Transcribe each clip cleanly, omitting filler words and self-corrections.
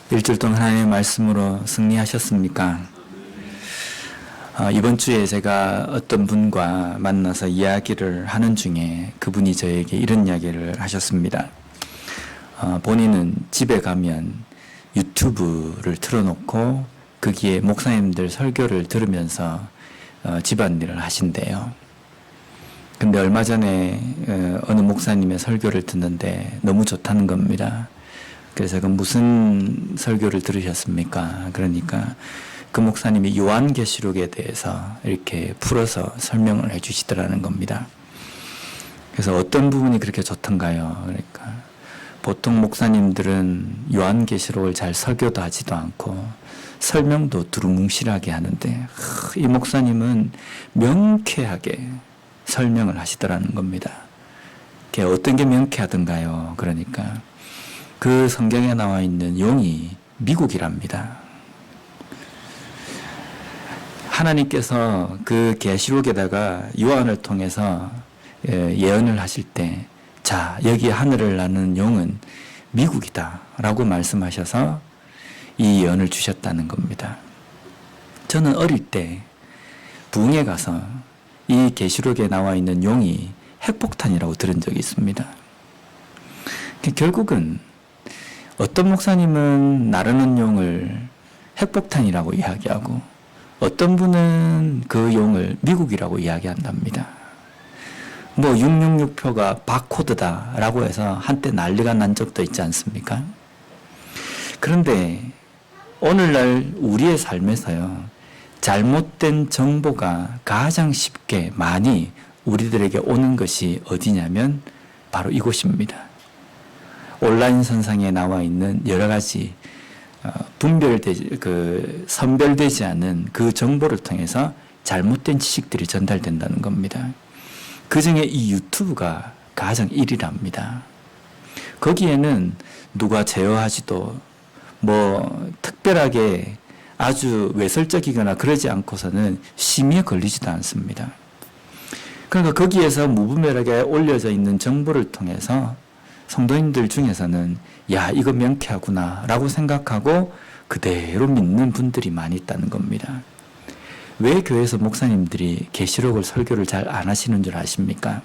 일주일 동안 하나님의 말씀으로 승리하셨습니까? 이번 주에 제가 어떤 분과 만나서 이야기를 하는 중에 그분이 저에게 이런 이야기를 하셨습니다. 본인은 집에 가면 유튜브를 틀어놓고 거기에 목사님들 설교를 들으면서 집안일을 하신대요. 근데 얼마 전에 어느 목사님의 설교를 듣는데 너무 좋다는 겁니다. 그래서 그 무슨 설교를 들으셨습니까? 그러니까 그 목사님이 요한계시록에 대해서 이렇게 풀어서 설명을 해 주시더라는 겁니다. 그래서 어떤 부분이 그렇게 좋던가요? 그러니까 보통 목사님들은 요한계시록을 잘 설교도 하지도 않고 설명도 두루뭉실하게 하는데 이 목사님은 명쾌하게 설명을 하시더라는 겁니다. 그게 어떤 게 명쾌하던가요? 그러니까 그 성경에 나와 있는 용이 미국이랍니다. 하나님께서 그 계시록에다가 요한을 통해서 예언을 하실 때, 자, 여기 하늘을 나는 용은 미국이다 라고 말씀하셔서 이 예언을 주셨다는 겁니다. 저는 어릴 때 부흥에 가서 이 계시록에 나와 있는 용이 핵폭탄이라고 들은 적이 있습니다. 결국은 어떤 목사님은 나르는 용을 핵폭탄이라고 이야기하고 어떤 분은 그 용을 미국이라고 이야기한답니다. 666표가 바코드다라고 해서 한때 난리가 난 적도 있지 않습니까? 그런데 오늘날 우리의 삶에서요, 잘못된 정보가 가장 쉽게 많이 우리들에게 오는 것이 어디냐면 바로 이곳입니다. 온라인 선상에 나와 있는 여러 가지 선별되지 않은 그 정보를 통해서 잘못된 지식들이 전달된다는 겁니다. 그 중에 이 유튜브가 가장 1위랍니다. 거기에는 누가 제어하지도 특별하게 아주 외설적이거나 그러지 않고서는 심의에 걸리지도 않습니다. 그러니까 거기에서 무분별하게 올려져 있는 정보를 통해서 성도님들 중에서는 야, 이거 명쾌하구나 라고 생각하고 그대로 믿는 분들이 많이 있다는 겁니다. 왜 교회에서 목사님들이 계시록을 설교를 잘 안 하시는 줄 아십니까?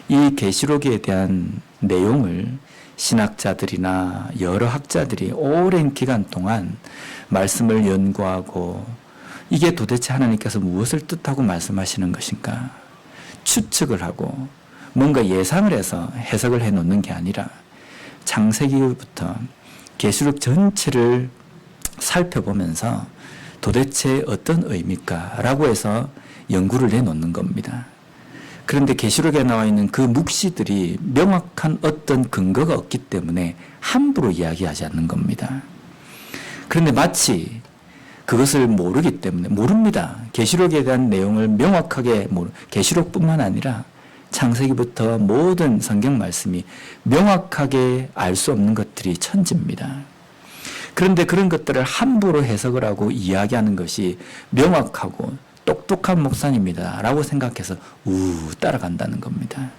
이 계시록에 대한 내용을 신학자들이나 여러 학자들이 오랜 기간 동안 말씀을 연구하고 이게 도대체 하나님께서 무엇을 뜻하고 말씀하시는 것인가 추측을 하고 뭔가 예상을 해서 해석을 해놓는 게 아니라 창세기부터 계시록 전체를 살펴보면서 도대체 어떤 의미일까 라고 해서 연구를 해놓는 겁니다. 그런데 계시록에 나와 있는 그 묵시들이 명확한 어떤 근거가 없기 때문에 함부로 이야기하지 않는 겁니다. 그런데 마치 그것을 모르기 때문에 모릅니다. 계시록에 대한 내용을 명확하게 계시록뿐만 아니라 창세기부터 모든 성경 말씀이 명확하게 알 수 없는 것들이 천지입니다. 그런데 그런 것들을 함부로 해석을 하고 이야기하는 것이 명확하고 똑똑한 목사님이다 라고 생각해서 따라간다는 겁니다.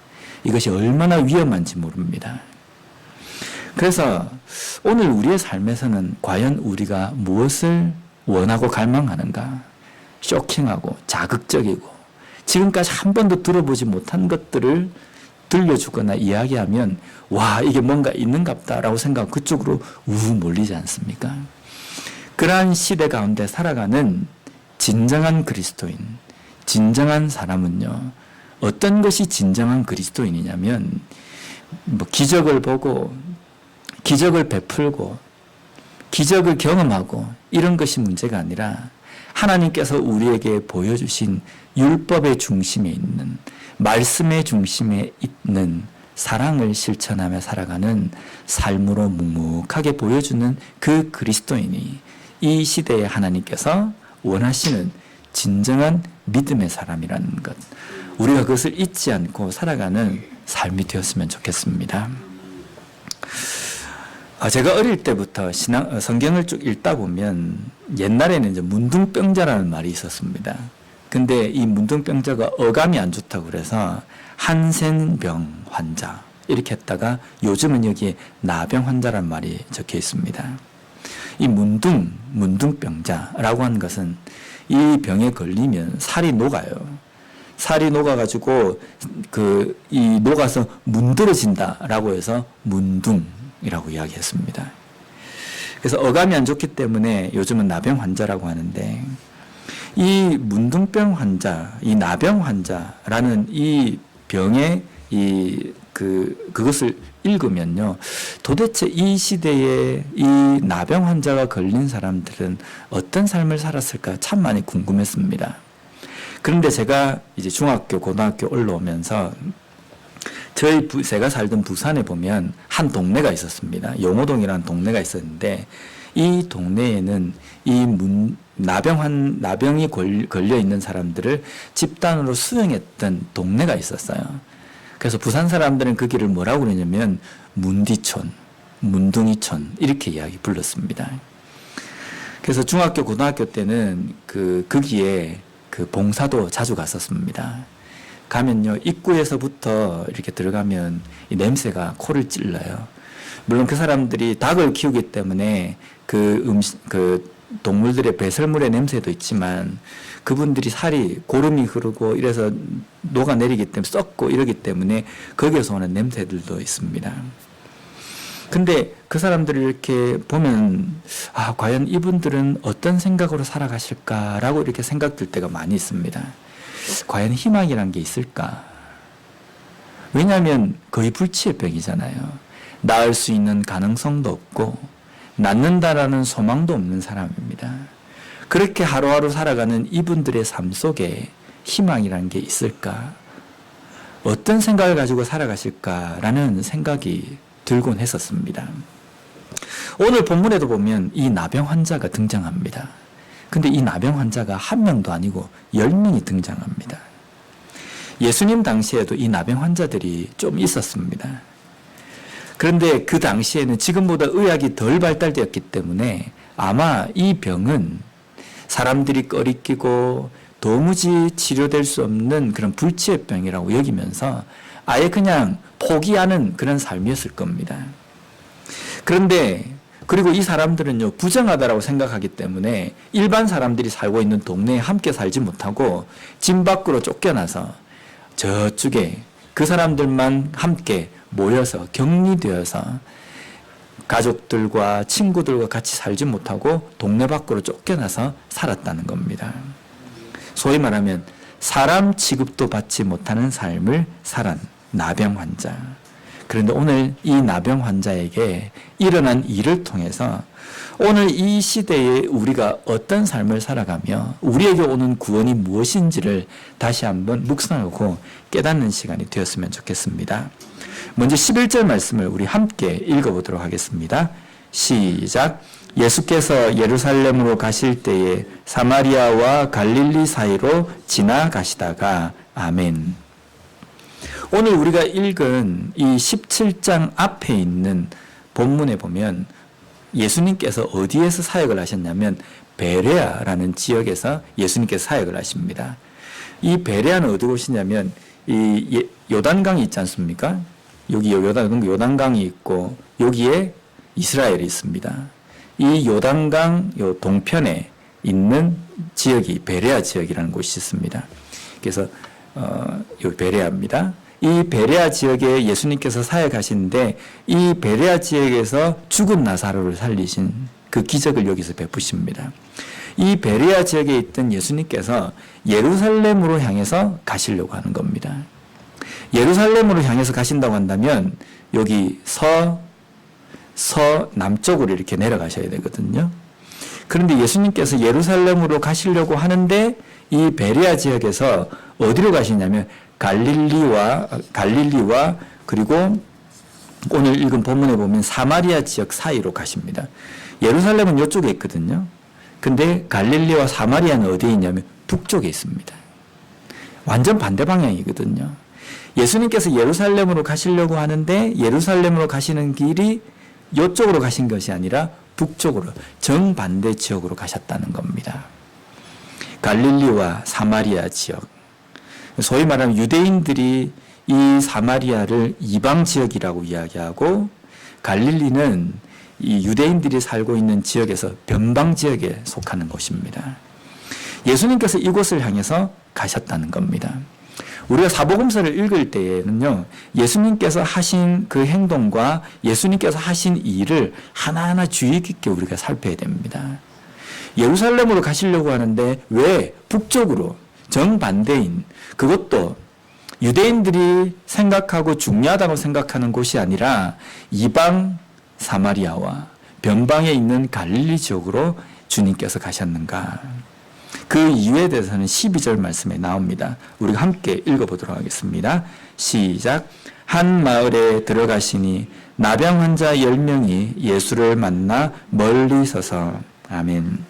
이것이 얼마나 위험한지 모릅니다. 그래서 오늘 우리의 삶에서는 과연 우리가 무엇을 원하고 갈망하는가? 쇼킹하고 자극적이고 지금까지 한 번도 들어보지 못한 것들을 들려주거나 이야기하면 와, 이게 뭔가 있는갑다라고 생각하고 그쪽으로 몰리지 않습니까? 그러한 시대 가운데 살아가는 진정한 그리스도인, 진정한 사람은요, 어떤 것이 진정한 그리스도인이냐면 기적을 보고 기적을 베풀고 기적을 경험하고 이런 것이 문제가 아니라 하나님께서 우리에게 보여주신 율법의 중심에 있는 말씀의 중심에 있는 사랑을 실천하며 살아가는 삶으로 묵묵하게 보여주는 그 그리스도인이 이 시대에 하나님께서 원하시는 진정한 믿음의 사람이라는 것, 우리가 그것을 잊지 않고 살아가는 삶이 되었으면 좋겠습니다. 제가 어릴 때부터 성경을 쭉 읽다 보면 옛날에는 이제 문둥병자라는 말이 있었습니다. 근데 이 문둥병자가 어감이 안 좋다고 그래서 한센병 환자 이렇게 했다가 요즘은 여기에 나병 환자란 말이 적혀 있습니다. 이 문둥병자라고 하는 것은 이 병에 걸리면 살이 녹아요. 살이 녹아가지고 녹아서 문드러진다라고 해서 문둥이라고 이야기했습니다. 그래서 어감이 안 좋기 때문에 요즘은 나병 환자라고 하는데, 이 문둥병 환자, 이 나병 환자라는 이 병의 그것을 읽으면요, 도대체 이 시대에 이 나병 환자가 걸린 사람들은 어떤 삶을 살았을까 참 많이 궁금했습니다. 그런데 제가 이제 중학교, 고등학교 올라오면서 제가 살던 부산에 보면 한 동네가 있었습니다. 용호동이라는 동네가 있었는데, 이 동네에는 나병이 걸려 있는 사람들을 집단으로 수용했던 동네가 있었어요. 그래서 부산 사람들은 그 길을 뭐라고 그러냐면 문디촌, 문둥이촌 이렇게 불렀습니다. 그래서 중학교, 고등학교 때는 거기에 봉사도 자주 갔었습니다. 가면요, 입구에서부터 이렇게 들어가면 이 냄새가 코를 찔러요. 물론 그 사람들이 닭을 키우기 때문에 동물들의 배설물의 냄새도 있지만, 그분들이 살이 고름이 흐르고 이래서 녹아내리기 때문에 썩고 이러기 때문에 거기에서 오는 냄새들도 있습니다. 근데 그 사람들을 이렇게 보면, 과연 이분들은 어떤 생각으로 살아가실까라고 이렇게 생각될 때가 많이 있습니다. 과연 희망이란 게 있을까? 왜냐하면 거의 불치의 병이잖아요. 나을 수 있는 가능성도 없고 낫는다라는 소망도 없는 사람입니다. 그렇게 하루하루 살아가는 이분들의 삶 속에 희망이란 게 있을까? 어떤 생각을 가지고 살아가실까라는 생각이 들곤 했었습니다. 오늘 본문에도 보면 이 나병 환자가 등장합니다. 근데 이 나병 환자가 한 명도 아니고 10명이 등장합니다. 예수님 당시에도 이 나병 환자들이 좀 있었습니다. 그런데 그 당시에는 지금보다 의학이 덜 발달되었기 때문에 아마 이 병은 사람들이 꺼리끼고 도무지 치료될 수 없는 그런 불치의 병이라고 여기면서 아예 그냥 포기하는 그런 삶이었을 겁니다. 그런데 그리고 이 사람들은요, 부정하다라고 생각하기 때문에 일반 사람들이 살고 있는 동네에 함께 살지 못하고 집 밖으로 쫓겨나서 저쪽에 그 사람들만 함께 모여서 격리되어서 가족들과 친구들과 같이 살지 못하고 동네 밖으로 쫓겨나서 살았다는 겁니다. 소위 말하면 사람 취급도 받지 못하는 삶을 살한 나병 환자. 그런데 오늘 이 나병 환자에게 일어난 일을 통해서 오늘 이 시대에 우리가 어떤 삶을 살아가며 우리에게 오는 구원이 무엇인지를 다시 한번 묵상하고 깨닫는 시간이 되었으면 좋겠습니다. 먼저 11절 말씀을 우리 함께 읽어보도록 하겠습니다. 시작. 예수께서 예루살렘으로 가실 때에 사마리아와 갈릴리 사이로 지나가시다가. 아멘. 오늘 우리가 읽은 이 17장 앞에 있는 본문에 보면 예수님께서 어디에서 사역을 하셨냐면 베레아라는 지역에서 예수님께서 사역을 하십니다. 이 베레아는 어디 곳이냐면 이 요단강이 있지 않습니까? 여기 요단강이 있고 여기에 이스라엘이 있습니다. 이 요단강 요 동편에 있는 지역이 베레아 지역이라는 곳이 있습니다. 그래서 요 베레아입니다. 이 베레아 지역에 예수님께서 사역하시는데 이 베레아 지역에서 죽은 나사로를 살리신 그 기적을 여기서 베푸십니다. 이 베레아 지역에 있던 예수님께서 예루살렘으로 향해서 가시려고 하는 겁니다. 예루살렘으로 향해서 가신다고 한다면 여기 남쪽으로 이렇게 내려가셔야 되거든요. 그런데 예수님께서 예루살렘으로 가시려고 하는데 이 베레아 지역에서 어디로 가시냐면 갈릴리와 그리고 오늘 읽은 본문에 보면 사마리아 지역 사이로 가십니다. 예루살렘은 이쪽에 있거든요. 근데 갈릴리와 사마리아는 어디에 있냐면 북쪽에 있습니다. 완전 반대 방향이거든요. 예수님께서 예루살렘으로 가시려고 하는데 예루살렘으로 가시는 길이 이쪽으로 가신 것이 아니라 북쪽으로 정반대 지역으로 가셨다는 겁니다. 갈릴리와 사마리아 지역. 소위 말하면 유대인들이 이 사마리아를 이방 지역이라고 이야기하고 갈릴리는 이 유대인들이 살고 있는 지역에서 변방 지역에 속하는 곳입니다. 예수님께서 이곳을 향해서 가셨다는 겁니다. 우리가 사복음서를 읽을 때에는요, 예수님께서 하신 그 행동과 예수님께서 하신 일을 하나하나 주의 깊게 우리가 살펴야 됩니다. 예루살렘으로 가시려고 하는데 왜 북쪽으로 정반대인, 그것도 유대인들이 생각하고 중요하다고 생각하는 곳이 아니라 이방 사마리아와 변방에 있는 갈릴리 지역으로 주님께서 가셨는가? 그 이유에 대해서는 12절 말씀에 나옵니다. 우리가 함께 읽어보도록 하겠습니다. 시작. 한 마을에 들어가시니 나병 환자 10명이 예수를 만나 멀리 서서. 아멘.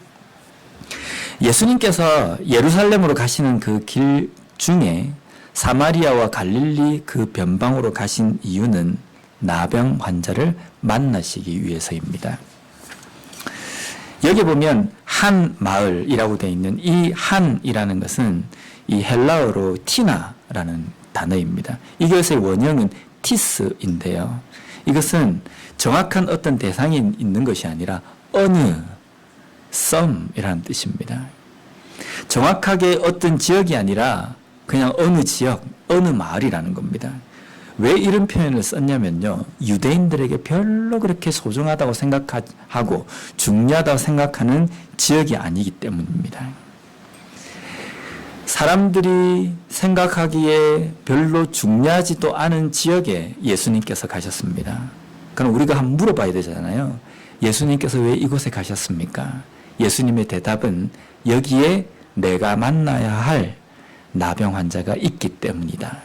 예수님께서 예루살렘으로 가시는 그 길 중에 사마리아와 갈릴리 그 변방으로 가신 이유는 나병 환자를 만나시기 위해서입니다. 여기 보면 한 마을이라고 되어 있는 이 한이라는 것은 이 헬라어로 티나라는 단어입니다. 이것의 원형은 티스인데요. 이것은 정확한 어떤 대상이 있는 것이 아니라 어느, 썸이라는 뜻입니다. 정확하게 어떤 지역이 아니라 그냥 어느 지역, 어느 마을이라는 겁니다. 왜 이런 표현을 썼냐면요, 유대인들에게 별로 그렇게 소중하다고 생각하고 중요하다고 생각하는 지역이 아니기 때문입니다. 사람들이 생각하기에 별로 중요하지도 않은 지역에 예수님께서 가셨습니다. 그럼 우리가 한번 물어봐야 되잖아요. 예수님께서 왜 이곳에 가셨습니까? 예수님의 대답은 여기에 내가 만나야 할 나병 환자가 있기 때문이다.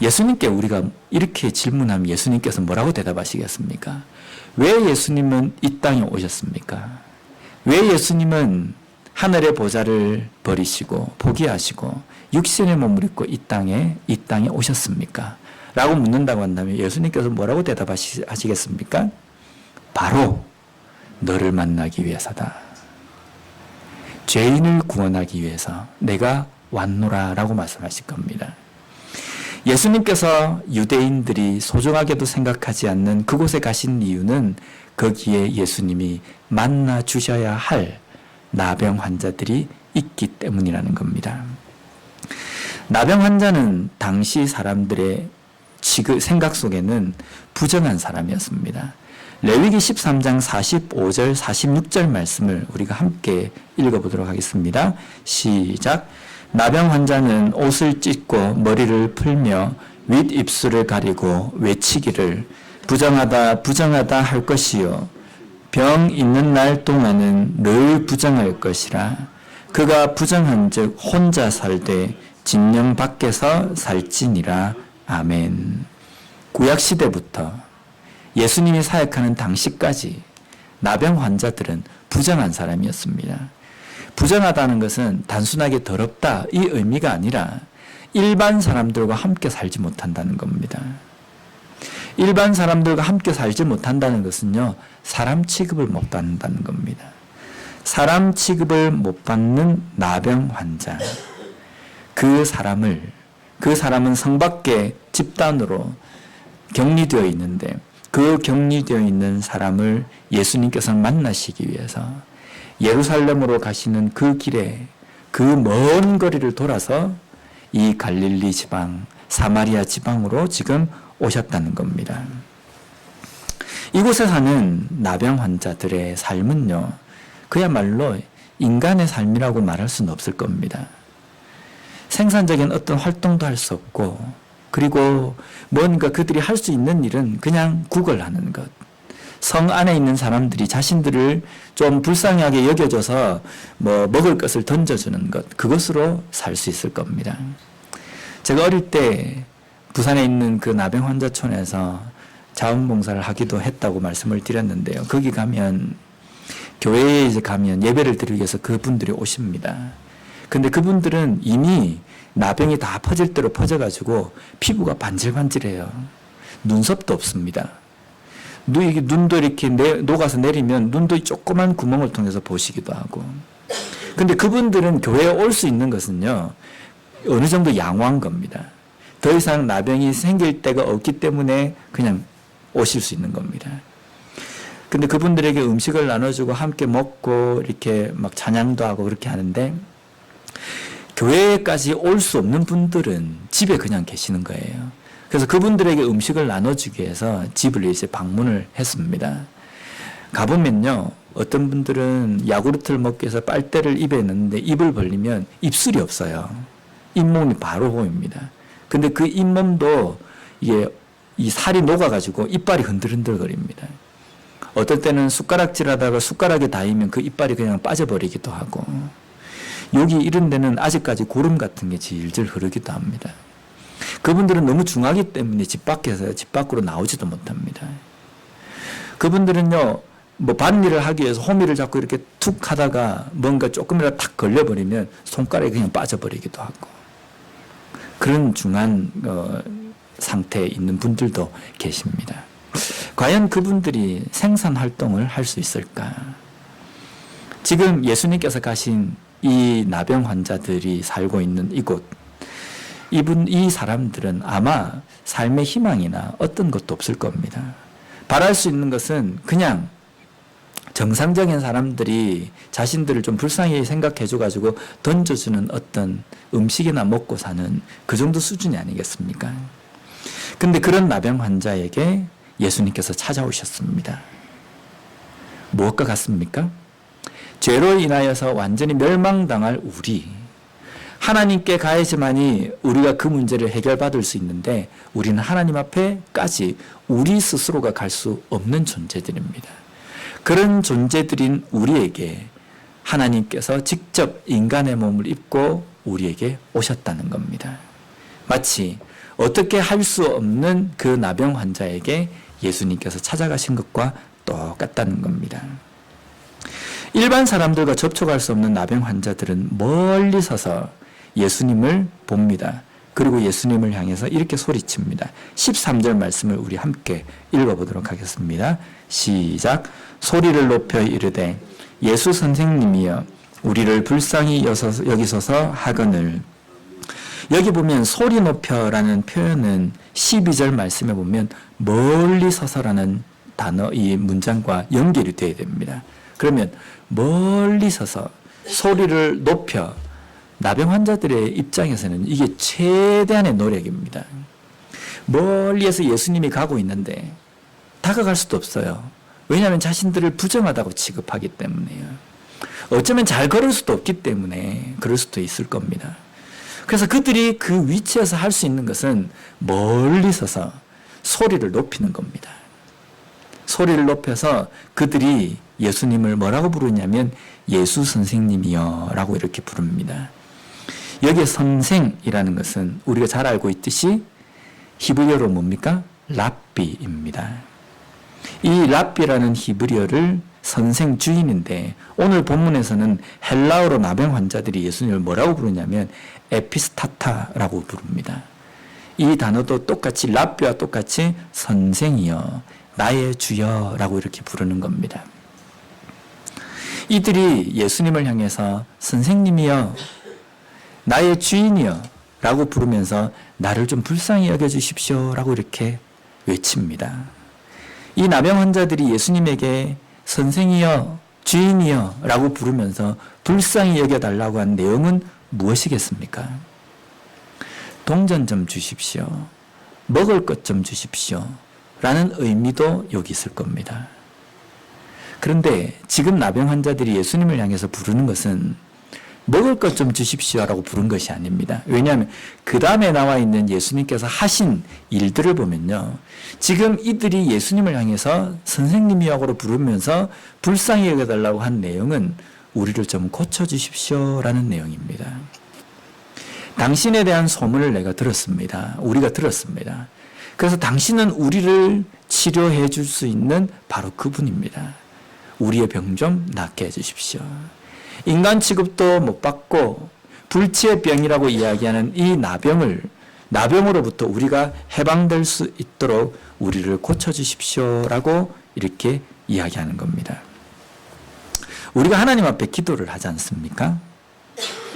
예수님께 우리가 이렇게 질문하면 예수님께서 뭐라고 대답하시겠습니까? 왜 예수님은 이 땅에 오셨습니까? 왜 예수님은 하늘의 보좌를 버리시고 포기하시고 육신의 몸을 입고 이 땅에 오셨습니까? 라고 묻는다고 한다면 예수님께서 뭐라고 대답하시겠습니까? 바로 너를 만나기 위해서다. 죄인을 구원하기 위해서 내가 왔노라 라고 말씀하실 겁니다. 예수님께서 유대인들이 소중하게도 생각하지 않는 그곳에 가신 이유는 거기에 예수님이 만나 주셔야 할 나병 환자들이 있기 때문이라는 겁니다. 나병 환자는 당시 사람들의 생각 속에는 부정한 사람이었습니다. 레위기 13장 45절 46절 말씀을 우리가 함께 읽어보도록 하겠습니다. 시작. 나병 환자는 옷을 찢고 머리를 풀며 윗입술을 가리고 외치기를 부정하다 부정하다 할 것이요 병 있는 날 동안은 늘 부정할 것이라. 그가 부정한 즉 혼자 살되 진영 밖에서 살지니라. 아멘. 구약시대부터 예수님이 사역하는 당시까지 나병 환자들은 부정한 사람이었습니다. 부정하다는 것은 단순하게 더럽다 이 의미가 아니라 일반 사람들과 함께 살지 못한다는 겁니다. 일반 사람들과 함께 살지 못한다는 것은요, 사람 취급을 못 받는다는 겁니다. 사람 취급을 못 받는 나병 환자, 그 사람은 성 밖에 집단으로 격리되어 있는데 그 격리되어 있는 사람을 예수님께서 만나시기 위해서 예루살렘으로 가시는 그 길에 그 먼 거리를 돌아서 이 갈릴리 지방, 사마리아 지방으로 지금 오셨다는 겁니다. 이곳에 사는 나병 환자들의 삶은요, 그야말로 인간의 삶이라고 말할 수는 없을 겁니다. 생산적인 어떤 활동도 할 수 없고, 그리고 뭔가 그들이 할 수 있는 일은 그냥 구걸하는 것. 성 안에 있는 사람들이 자신들을 좀 불쌍하게 여겨줘서 뭐 먹을 것을 던져주는 것, 그것으로 살 수 있을 겁니다. 제가 어릴 때 부산에 있는 그 나병 환자촌에서 자원봉사를 하기도 했다고 말씀을 드렸는데요. 거기 가면, 교회에 이제 가면 예배를 드리기 위해서 그분들이 오십니다. 근데 그분들은 이미 나병이 다 퍼질 대로 퍼져가지고 피부가 반질반질해요. 눈썹도 없습니다. 눈도 이렇게 녹아서 내리면 눈도 조그만 구멍을 통해서 보시기도 하고. 근데 그분들은 교회에 올 수 있는 것은요, 어느 정도 양호한 겁니다. 더 이상 나병이 생길 때가 없기 때문에 그냥 오실 수 있는 겁니다. 근데 그분들에게 음식을 나눠주고 함께 먹고 이렇게 막 찬양도 하고 그렇게 하는데 교회까지 올 수 없는 분들은 집에 그냥 계시는 거예요. 그래서 그분들에게 음식을 나눠주기 위해서 집을 이제 방문을 했습니다. 가보면요, 어떤 분들은 야구르트를 먹기 위해서 빨대를 입에 넣는데 입을 벌리면 입술이 없어요. 잇몸이 바로 보입니다. 근데 그 잇몸도 이게 이 살이 녹아가지고 이빨이 흔들흔들 거립니다. 어떨 때는 숟가락질 하다가 숟가락에 닿으면 그 이빨이 그냥 빠져버리기도 하고, 여기 이런 데는 아직까지 고름 같은 게 질질 흐르기도 합니다. 그분들은 너무 중하기 때문에 집 밖으로 나오지도 못합니다. 그분들은요, 뭐 밭일을 하기 위해서 호미를 잡고 이렇게 툭 하다가 뭔가 조금이라도 탁 걸려버리면 손가락이 그냥 빠져버리기도 하고, 그런 중한 상태에 있는 분들도 계십니다. 과연 그분들이 생산 활동을 할 수 있을까? 지금 예수님께서 가신 이 나병 환자들이 살고 있는 이곳, 이 사람들은 아마 삶의 희망이나 어떤 것도 없을 겁니다. 바랄 수 있는 것은 그냥 정상적인 사람들이 자신들을 좀 불쌍히 생각해줘가지고 던져주는 어떤 음식이나 먹고 사는 그 정도 수준이 아니겠습니까? 근데 그런 나병 환자에게 예수님께서 찾아오셨습니다. 무엇과 같습니까? 죄로 인하여서 완전히 멸망당할 우리, 하나님께 가야지만이 우리가 그 문제를 해결받을 수 있는데 우리는 하나님 앞에까지 우리 스스로가 갈 수 없는 존재들입니다. 그런 존재들인 우리에게 하나님께서 직접 인간의 몸을 입고 우리에게 오셨다는 겁니다. 마치 어떻게 할 수 없는 그 나병 환자에게 예수님께서 찾아가신 것과 똑같다는 겁니다. 일반 사람들과 접촉할 수 없는 나병 환자들은 멀리 서서 예수님을 봅니다. 그리고 예수님을 향해서 이렇게 소리칩니다. 13절 말씀을 우리 함께 읽어보도록 하겠습니다. 시작. 소리를 높여 이르되 예수 선생님이여 우리를 불쌍히 여기소서 하거늘. 여기 보면 소리 높여라는 표현은 12절 말씀에 보면 멀리 서서라는 단어, 이 문장과 연결이 되어야 됩니다. 그러면 멀리 서서 소리를 높여, 나병 환자들의 입장에서는 이게 최대한의 노력입니다. 멀리에서 예수님이 가고 있는데 다가갈 수도 없어요. 왜냐하면 자신들을 부정하다고 취급하기 때문에요. 어쩌면 잘 걸을 수도 없기 때문에 그럴 수도 있을 겁니다. 그래서 그들이 그 위치에서 할 수 있는 것은 멀리 서서 소리를 높이는 겁니다. 소리를 높여서 그들이 예수님을 뭐라고 부르냐면 예수 선생님이여 라고 이렇게 부릅니다. 여기에 선생이라는 것은 우리가 잘 알고 있듯이 히브리어로 뭡니까? 랍비입니다. 이 랍비라는 히브리어를 선생 주인인데 오늘 본문에서는 헬라어로 나병 환자들이 예수님을 뭐라고 부르냐면 에피스타타라고 부릅니다. 이 단어도 똑같이 랍비와 똑같이 선생이여 나의 주여라고 이렇게 부르는 겁니다. 이들이 예수님을 향해서 선생님이여 나의 주인이여 라고 부르면서 나를 좀 불쌍히 여겨주십시오 라고 이렇게 외칩니다. 이 나병 환자들이 예수님에게 선생이여 주인이여 라고 부르면서 불쌍히 여겨달라고 한 내용은 무엇이겠습니까? 동전 좀 주십시오. 먹을 것 좀 주십시오. 라는 의미도 여기 있을 겁니다. 그런데 지금 나병 환자들이 예수님을 향해서 부르는 것은 먹을 것 좀 주십시오라고 부른 것이 아닙니다. 왜냐하면 그 다음에 나와 있는 예수님께서 하신 일들을 보면요. 지금 이들이 예수님을 향해서 선생님이라고 부르면서 불쌍히 여겨달라고 한 내용은 우리를 좀 고쳐주십시오라는 내용입니다. 당신에 대한 소문을 내가 들었습니다. 우리가 들었습니다. 그래서 당신은 우리를 치료해 줄 수 있는 바로 그분입니다. 우리의 병 좀 낫게 해주십시오. 인간 취급도 못 받고 불치의 병이라고 이야기하는 이 나병으로부터 우리가 해방될 수 있도록 우리를 고쳐주십시오라고 이렇게 이야기하는 겁니다. 우리가 하나님 앞에 기도를 하지 않습니까?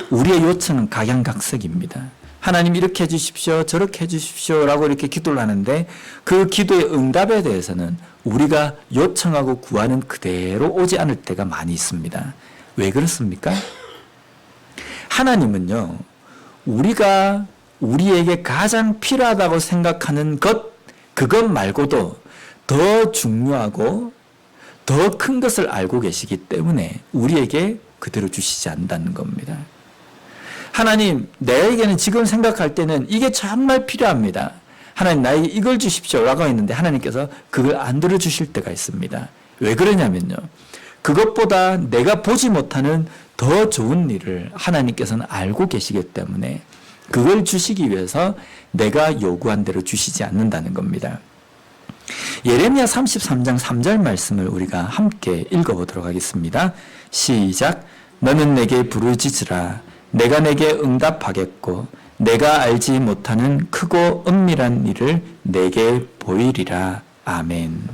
우리의 요청은 각양각색입니다. 하나님 이렇게 해주십시오, 저렇게 해주십시오 라고 이렇게 기도를 하는데 그 기도의 응답에 대해서는 우리가 요청하고 구하는 그대로 오지 않을 때가 많이 있습니다. 왜 그렇습니까? 하나님은요, 우리에게 가장 필요하다고 생각하는 그것 말고도 더 중요하고 더 큰 것을 알고 계시기 때문에 우리에게 그대로 주시지 않는다는 겁니다. 하나님, 내게는 지금 생각할 때는 이게 정말 필요합니다. 하나님, 나에게 이걸 주십시오 라고 했는데 하나님께서 그걸 안 들어주실 때가 있습니다. 왜 그러냐면요, 그것보다 내가 보지 못하는 더 좋은 일을 하나님께서는 알고 계시기 때문에 그걸 주시기 위해서 내가 요구한 대로 주시지 않는다는 겁니다. 예레미야 33장 3절 말씀을 우리가 함께 읽어보도록 하겠습니다. 시작. 너는 내게 부르짖으라. 내가 내게 응답하겠고 내가 알지 못하는 크고 은밀한 일을 내게 보이리라. 아멘.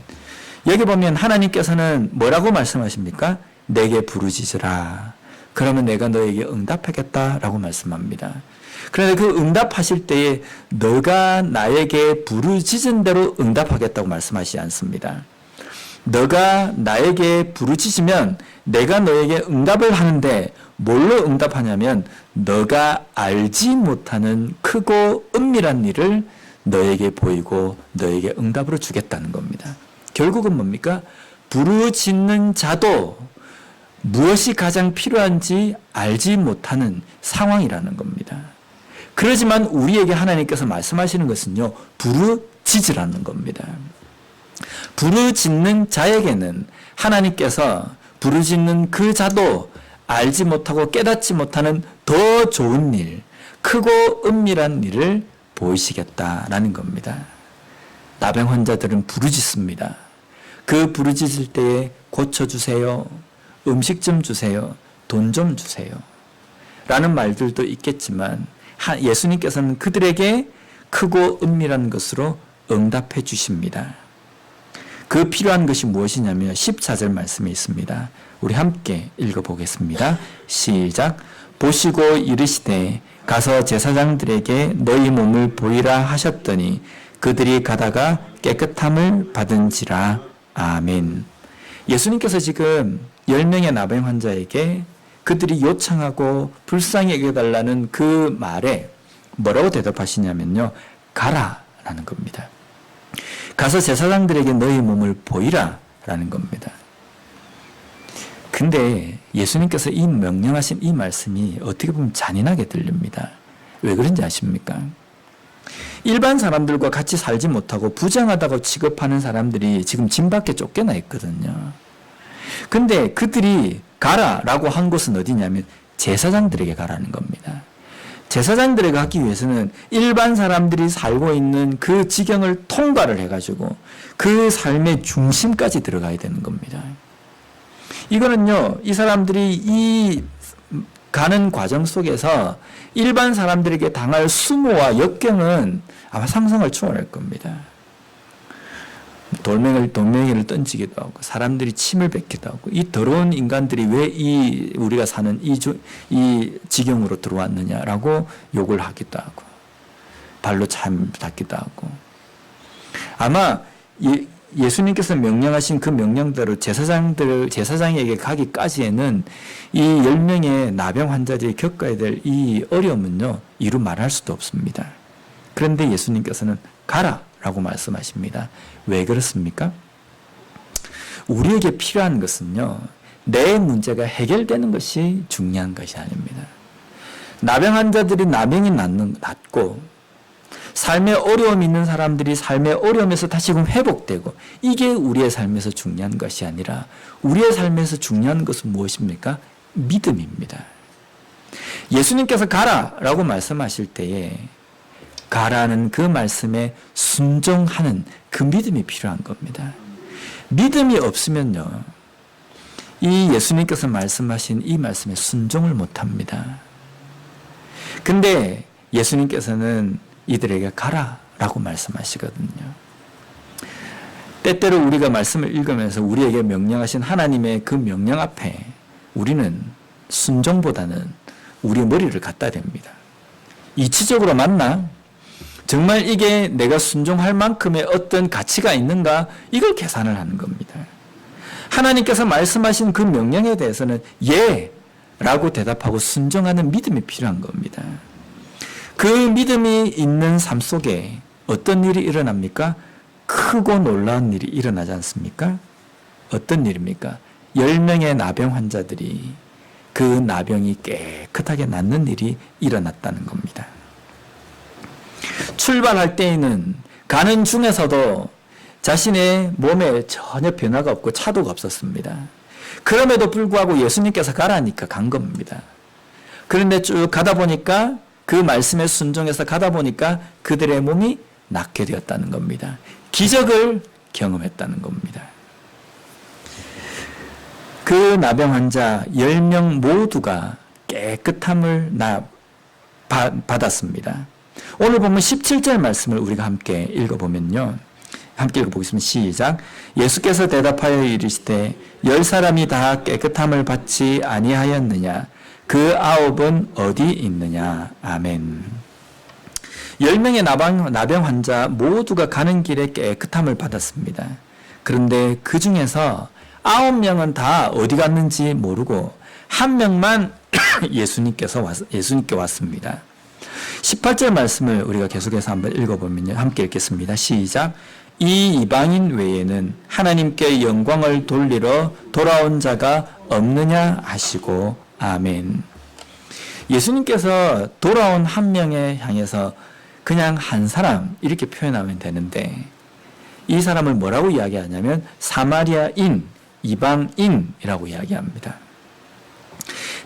여기 보면 하나님께서는 뭐라고 말씀하십니까? 내게 부르짖으라. 그러면 내가 너에게 응답하겠다라고 말씀합니다. 그런데 그 응답하실 때에 너가 나에게 부르짖은 대로 응답하겠다고 말씀하시지 않습니다. 너가 나에게 부르짖으면 내가 너에게 응답을 하는데 뭘로 응답하냐면 너가 알지 못하는 크고 은밀한 일을 너에게 보이고 너에게 응답으로 주겠다는 겁니다. 결국은 뭡니까? 부르짖는 자도 무엇이 가장 필요한지 알지 못하는 상황이라는 겁니다. 그러지만 우리에게 하나님께서 말씀하시는 것은요, 부르짖으라는 겁니다. 부르짖는 자에게는 하나님께서 부르짖는 그 자도 알지 못하고 깨닫지 못하는 더 좋은 일, 크고 은밀한 일을 보이시겠다라는 겁니다. 나병 환자들은 부르짖습니다. 그 부르짖을 때에 고쳐주세요. 음식 좀 주세요. 돈 좀 주세요. 라는 말들도 있겠지만 예수님께서는 그들에게 크고 은밀한 것으로 응답해 주십니다. 그 필요한 것이 무엇이냐면 14절 말씀에 있습니다. 우리 함께 읽어보겠습니다. 시작. 보시고 이르시되 가서 제사장들에게 너희 몸을 보이라 하셨더니 그들이 가다가 깨끗함을 받은지라. 아멘. 예수님께서 지금 10명의 나병 환자에게 그들이 요청하고 불쌍히 여겨달라는 그 말에 뭐라고 대답하시냐면요, 가라라는 겁니다. 가서 제사장들에게 너희 몸을 보이라 라는 겁니다. 근데 예수님께서 이 명령하신 이 말씀이 어떻게 보면 잔인하게 들립니다. 왜 그런지 아십니까? 일반 사람들과 같이 살지 못하고 부정하다고 취급하는 사람들이 지금 진 밖에 쫓겨나 있거든요. 근데 그들이 가라라고 한 곳은 어디냐면 제사장들에게 가라는 겁니다. 제사장들에게 가기 위해서는 일반 사람들이 살고 있는 그 지경을 통과를 해가지고 그 삶의 중심까지 들어가야 되는 겁니다. 이거는요, 이 사람들이 이 가는 과정 속에서 일반 사람들에게 당할 수모와 역경은 아마 상상을 초월할 겁니다. 돌멩이를 던지기도 하고 사람들이 침을 뱉기도 하고 이 더러운 인간들이 왜 우리가 사는 이 지경으로 들어왔느냐라고 욕을 하기도 하고 발로 참 닿기도 하고 아마 예수님께서 명령하신 그 명령대로 제사장에게 가기까지에는 이 10명의 나병 환자들이 겪어야 될 이 어려움은요, 이루 말할 수도 없습니다. 그런데 예수님께서는 가라라고 말씀하십니다. 왜 그렇습니까? 우리에게 필요한 것은요, 내 문제가 해결되는 것이 중요한 것이 아닙니다. 나병 환자들이 나병이 낫고 삶에 어려움이 있는 사람들이 삶의 어려움에서 다시금 회복되고 이게 우리의 삶에서 중요한 것이 아니라 우리의 삶에서 중요한 것은 무엇입니까? 믿음입니다. 예수님께서 가라라고 말씀하실 때에 가라는 그 말씀에 순종하는 그 믿음이 필요한 겁니다. 믿음이 없으면요, 이 예수님께서 말씀하신 이 말씀에 순종을 못합니다. 근데 예수님께서는 이들에게 가라라고 말씀하시거든요. 때때로 우리가 말씀을 읽으면서 우리에게 명령하신 하나님의 그 명령 앞에 우리는 순종보다는 우리의 머리를 갖다 댑니다. 이치적으로 맞나? 정말 이게 내가 순종할 만큼의 어떤 가치가 있는가? 이걸 계산을 하는 겁니다. 하나님께서 말씀하신 그 명령에 대해서는 예! 라고 대답하고 순종하는 믿음이 필요한 겁니다. 그 믿음이 있는 삶 속에 어떤 일이 일어납니까? 크고 놀라운 일이 일어나지 않습니까? 어떤 일입니까? 10명의 나병 환자들이 그 나병이 깨끗하게 낫는 일이 일어났다는 겁니다. 출발할 때에는 가는 중에서도 자신의 몸에 전혀 변화가 없고 차도가 없었습니다. 그럼에도 불구하고 예수님께서 가라니까 간 겁니다. 그런데 쭉 가다 보니까 그 말씀에 순종해서 가다 보니까 그들의 몸이 낫게 되었다는 겁니다. 기적을 경험했다는 겁니다. 그 나병 환자 10명 모두가 깨끗함을 받았습니다. 오늘 보면 17절 말씀을 우리가 함께 읽어보면요. 함께 읽어보겠습니다. 시작. 예수께서 대답하여 이르시되 10사람이 다 깨끗함을 받지 아니하였느냐? 그 9은 어디 있느냐? 아멘. 10명의 나병 환자 모두가 가는 길에 깨끗함을 받았습니다. 그런데 그 중에서 9명은 다 어디 갔는지 모르고 한 명만 예수님께 왔습니다. 18절 말씀을 우리가 계속해서 한번 읽어보면요. 함께 읽겠습니다. 시작. 이 이방인 외에는 하나님께 영광을 돌리러 돌아온 자가 없느냐 하시고 아멘. 예수님께서 돌아온 한 명에 향해서 그냥 한 사람 이렇게 표현하면 되는데 이 사람을 뭐라고 이야기하냐면 사마리아인, 이방인이라고 이야기합니다.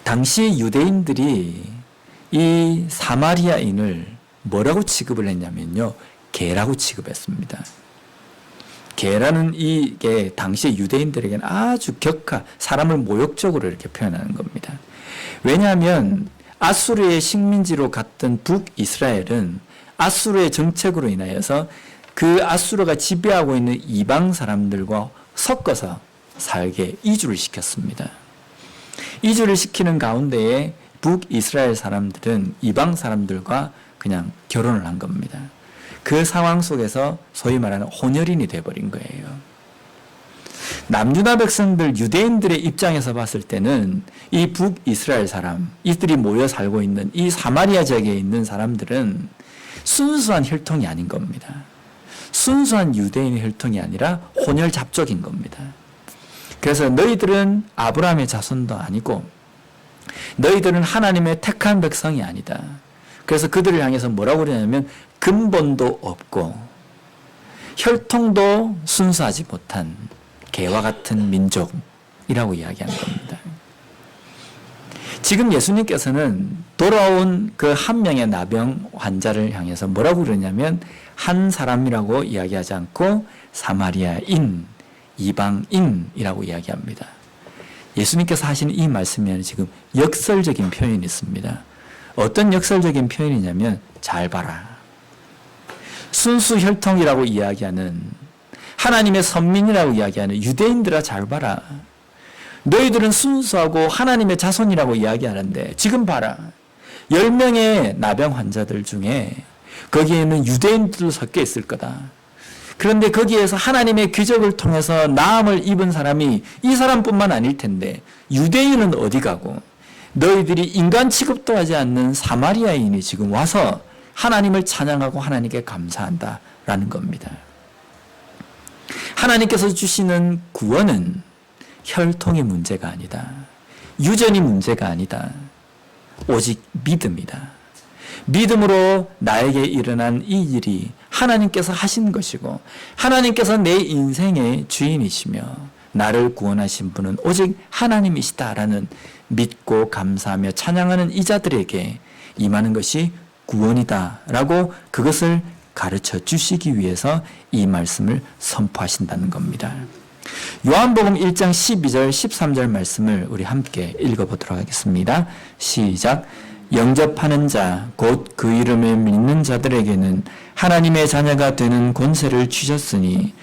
당시 유대인들이 이 사마리아인을 뭐라고 취급을 했냐면요. 개라고 취급했습니다. 개라는 이게 당시 유대인들에게는 아주 사람을 모욕적으로 이렇게 표현하는 겁니다. 왜냐하면 아수르의 식민지로 갔던 북이스라엘은 아수르의 정책으로 인하여서 그 아수르가 지배하고 있는 이방 사람들과 섞어서 살게 이주를 시켰습니다. 이주를 시키는 가운데에 북이스라엘 사람들은 이방 사람들과 그냥 결혼을 한 겁니다. 그 상황 속에서 소위 말하는 혼혈인이 되어버린 거예요. 남유다 백성들 유대인들의 입장에서 봤을 때는 이 북이스라엘 사람, 이들이 모여 살고 있는 이 사마리아 지역에 있는 사람들은 순수한 혈통이 아닌 겁니다. 순수한 유대인의 혈통이 아니라 혼혈 잡족인 겁니다. 그래서 너희들은 아브라함의 자손도 아니고 너희들은 하나님의 택한 백성이 아니다. 그래서 그들을 향해서 뭐라고 그러냐면 근본도 없고 혈통도 순수하지 못한 개와 같은 민족이라고 이야기하는 겁니다. 지금 예수님께서는 돌아온 그 한 명의 나병 환자를 향해서 뭐라고 그러냐면 한 사람이라고 이야기하지 않고 사마리아인, 이방인이라고 이야기합니다. 예수님께서 하신 이 말씀에는 지금 역설적인 표현이 있습니다. 어떤 역설적인 표현이냐면 잘 봐라. 순수 혈통이라고 이야기하는 하나님의 선민이라고 이야기하는 유대인들아 잘 봐라. 너희들은 순수하고 하나님의 자손이라고 이야기하는데 지금 봐라. 10명의 나병 환자들 중에 거기에는 유대인들도 섞여 있을 거다. 그런데 거기에서 하나님의 기적을 통해서 나음을 입은 사람이 이 사람뿐만 아닐 텐데 유대인은 어디 가고 너희들이 인간 취급도 하지 않는 사마리아인이 지금 와서 하나님을 찬양하고 하나님께 감사한다라는 겁니다. 하나님께서 주시는 구원은 혈통의 문제가 아니다. 유전이 문제가 아니다. 오직 믿음이다. 믿음으로 나에게 일어난 이 일이 하나님께서 하신 것이고 하나님께서 내 인생의 주인이시며 나를 구원하신 분은 오직 하나님이시다라는 믿고 감사하며 찬양하는 이자들에게 임하는 것이 구원이다라고 그것을 가르쳐 주시기 위해서 이 말씀을 선포하신다는 겁니다. 요한복음 1장 12절 13절 말씀을 우리 함께 읽어보도록 하겠습니다. 시작. 영접하는 자 곧 그 이름을 믿는 자들에게는 하나님의 자녀가 되는 권세를 주셨으니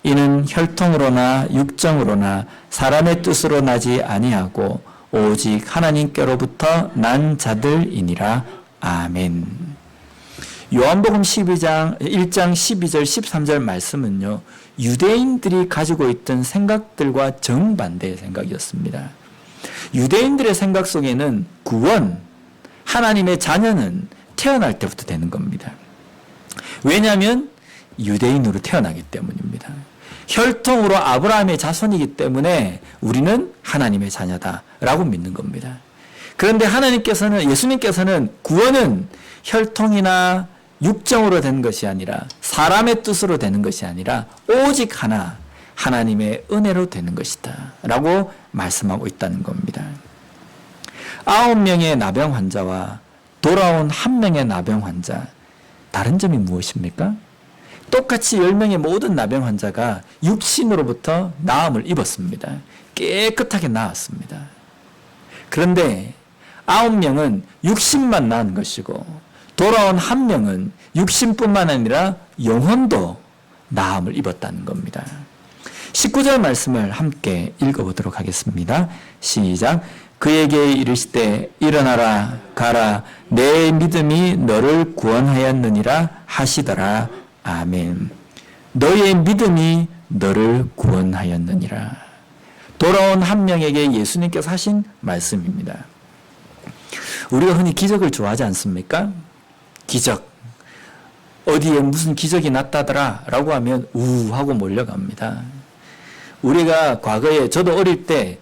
이는 혈통으로나 육정으로나 사람의 뜻으로 나지 아니하고 오직 하나님께로부터 난 자들이니라. 아멘. 요한복음 1장 12절 13절 말씀은요, 유대인들이 가지고 있던 생각들과 정반대의 생각이었습니다. 유대인들의 생각 속에는 구원, 하나님의 자녀는 태어날 때부터 되는 겁니다. 왜냐하면 유대인으로 태어나기 때문입니다. 혈통으로 아브라함의 자손이기 때문에 우리는 하나님의 자녀다라고 믿는 겁니다. 그런데 예수님께서는 구원은 혈통이나 육정으로 된 것이 아니라 사람의 뜻으로 되는 것이 아니라 오직 하나 하나님의 은혜로 되는 것이다 라고 말씀하고 있다는 겁니다. 9명의 나병 환자와 돌아온 1명의 나병 환자, 다른 점이 무엇입니까? 똑같이 10명의 모든 나병 환자가 육신으로부터 나음을 입었습니다. 깨끗하게 나았습니다. 그런데 9명은 육신만 나은 것이고 돌아온 1명은 육신뿐만 아니라 영혼도 나음을 입었다는 겁니다. 19절 말씀을 함께 읽어보도록 하겠습니다. 시작. 그에게 이르시되 일어나라 가라 내 믿음이 너를 구원하였느니라 하시더라. 아멘. 너의 믿음이 너를 구원하였느니라. 돌아온 1명에게 예수님께서 하신 말씀입니다. 우리가 흔히 기적을 좋아하지 않습니까? 기적. 어디에 무슨 기적이 났다더라 라고 하면 우하고 몰려갑니다. 우리가 과거에, 저도 어릴 때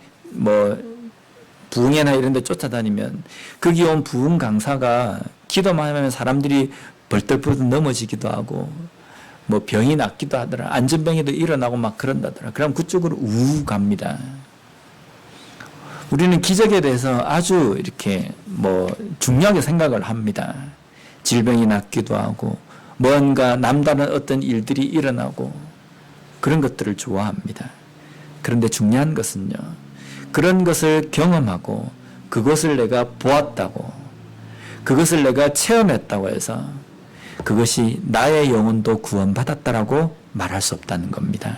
부흥회나 이런 데 쫓아다니면 거기 온 부흥 강사가 기도만 하면 사람들이 벌떡벌떡 넘어지기도 하고 병이 낫기도 하더라. 안전병에도 일어나고 막 그런다더라. 그럼 그쪽으로 갑니다. 우리는 기적에 대해서 아주 이렇게 중요하게 생각을 합니다. 질병이 낫기도 하고 뭔가 남다른 어떤 일들이 일어나고 그런 것들을 좋아합니다. 그런데 중요한 것은요, 그런 것을 경험하고 그것을 내가 보았다고, 그것을 내가 체험했다고 해서 그것이 나의 영혼도 구원받았다라고 말할 수 없다는 겁니다.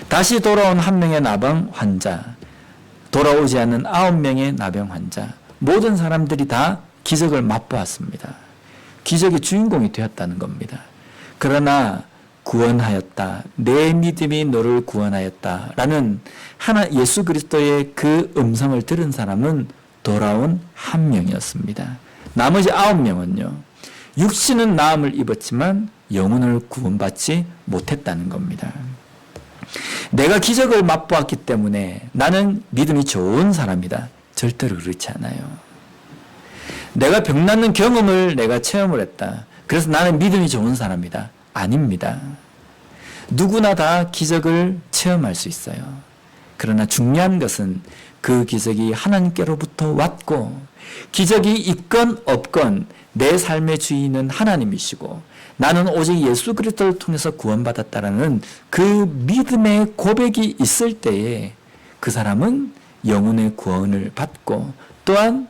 다시 돌아온 1명의 나병 환자, 돌아오지 않는 9명의 나병 환자, 모든 사람들이 다 기적을 맛보았습니다. 기적의 주인공이 되었다는 겁니다. 그러나 구원하였다, 내 믿음이 너를 구원하였다 라는 예수 그리스도의 그 음성을 들은 사람은 돌아온 1명이었습니다. 나머지 9명은요, 육신은 나음을 입었지만 영혼을 구원받지 못했다는 겁니다. 내가 기적을 맛보았기 때문에 나는 믿음이 좋은 사람이다. 절대로 그렇지 않아요. 내가 병 낫는 경험을 내가 체험을 했다. 그래서 나는 믿음이 좋은 사람이다. 아닙니다. 누구나 다 기적을 체험할 수 있어요. 그러나 중요한 것은 그 기적이 하나님께로부터 왔고 기적이 있건 없건 내 삶의 주인은 하나님이시고 나는 오직 예수 그리스도를 통해서 구원받았다라는 그 믿음의 고백이 있을 때에 그 사람은 영혼의 구원을 받고 또한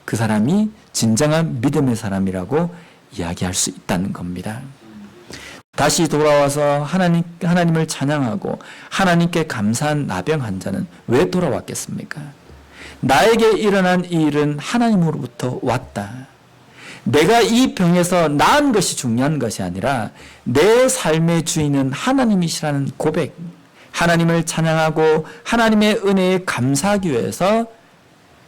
그 사람이 진정한 믿음의 사람이라고 이야기할 수 있다는 겁니다. 다시 돌아와서 하나님을 찬양하고 하나님께 감사한 나병 환자는 왜 돌아왔겠습니까? 나에게 일어난 이 일은 하나님으로부터 왔다. 내가 이 병에서 나은 것이 중요한 것이 아니라 내 삶의 주인은 하나님이시라는 고백, 하나님을 찬양하고 하나님의 은혜에 감사하기 위해서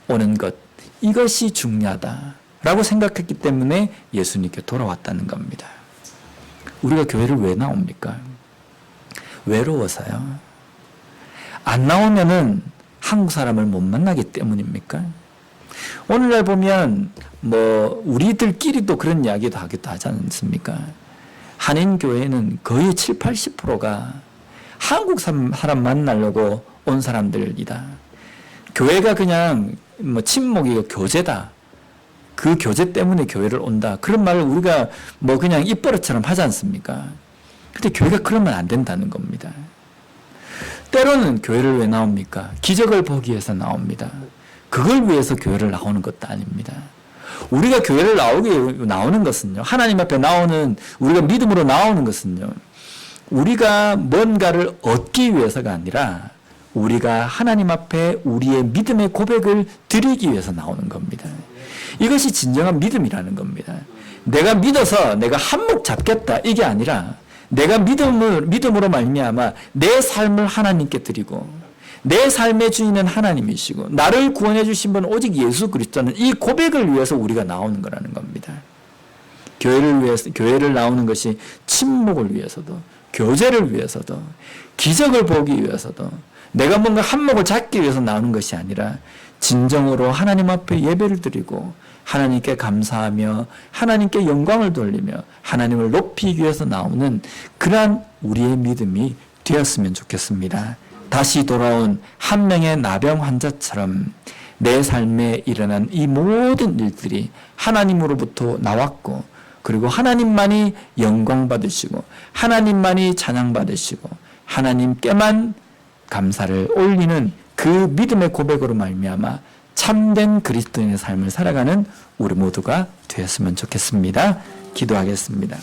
오는 것, 이것이 중요하다라고 생각했기 때문에 예수님께 돌아왔다는 겁니다. 우리가 교회를 왜 나옵니까? 외로워서요. 안 나오면은 한국 사람을 못 만나기 때문입니까? 오늘날 보면 우리들끼리도 그런 이야기도 하기도 하지 않습니까? 한인교회는 거의 7, 80%가 한국 사람 만나려고 온 사람들이다. 교회가 그냥 친목이 교제다. 그 교제 때문에 교회를 온다. 그런 말을 우리가 그냥 입버릇처럼 하지 않습니까? 근데 교회가 그러면 안 된다는 겁니다. 때로는 교회를 왜 나옵니까? 기적을 보기 위해서 나옵니다. 그걸 위해서 교회를 나오는 것도 아닙니다. 우리가 교회를 나오는 것은요, 하나님 앞에 우리가 믿음으로 나오는 것은요, 우리가 뭔가를 얻기 위해서가 아니라 우리가 하나님 앞에 우리의 믿음의 고백을 드리기 위해서 나오는 겁니다. 이것이 진정한 믿음이라는 겁니다. 내가 믿어서 내가 한몫 잡겠다 이게 아니라 내가 믿음으로 말미암아 내 삶을 하나님께 드리고 내 삶의 주인은 하나님이시고 나를 구원해 주신 분은 오직 예수 그리스도는 이 고백을 위해서 우리가 나오는 거라는 겁니다. 교회를 나오는 것이 친목을 위해서도 교제를 위해서도 기적을 보기 위해서도 내가 뭔가 한몫을 잡기 위해서 나오는 것이 아니라 진정으로 하나님 앞에 예배를 드리고 하나님께 감사하며 하나님께 영광을 돌리며 하나님을 높이기 위해서 나오는 그러한 우리의 믿음이 되었으면 좋겠습니다. 다시 돌아온 한 명의 나병 환자처럼 내 삶에 일어난 이 모든 일들이 하나님으로부터 나왔고 그리고 하나님만이 영광 받으시고 하나님만이 찬양 받으시고 하나님께만 감사를 올리는 그 믿음의 고백으로 말미암아 참된 그리스도인의 삶을 살아가는 우리 모두가 되었으면 좋겠습니다. 기도하겠습니다.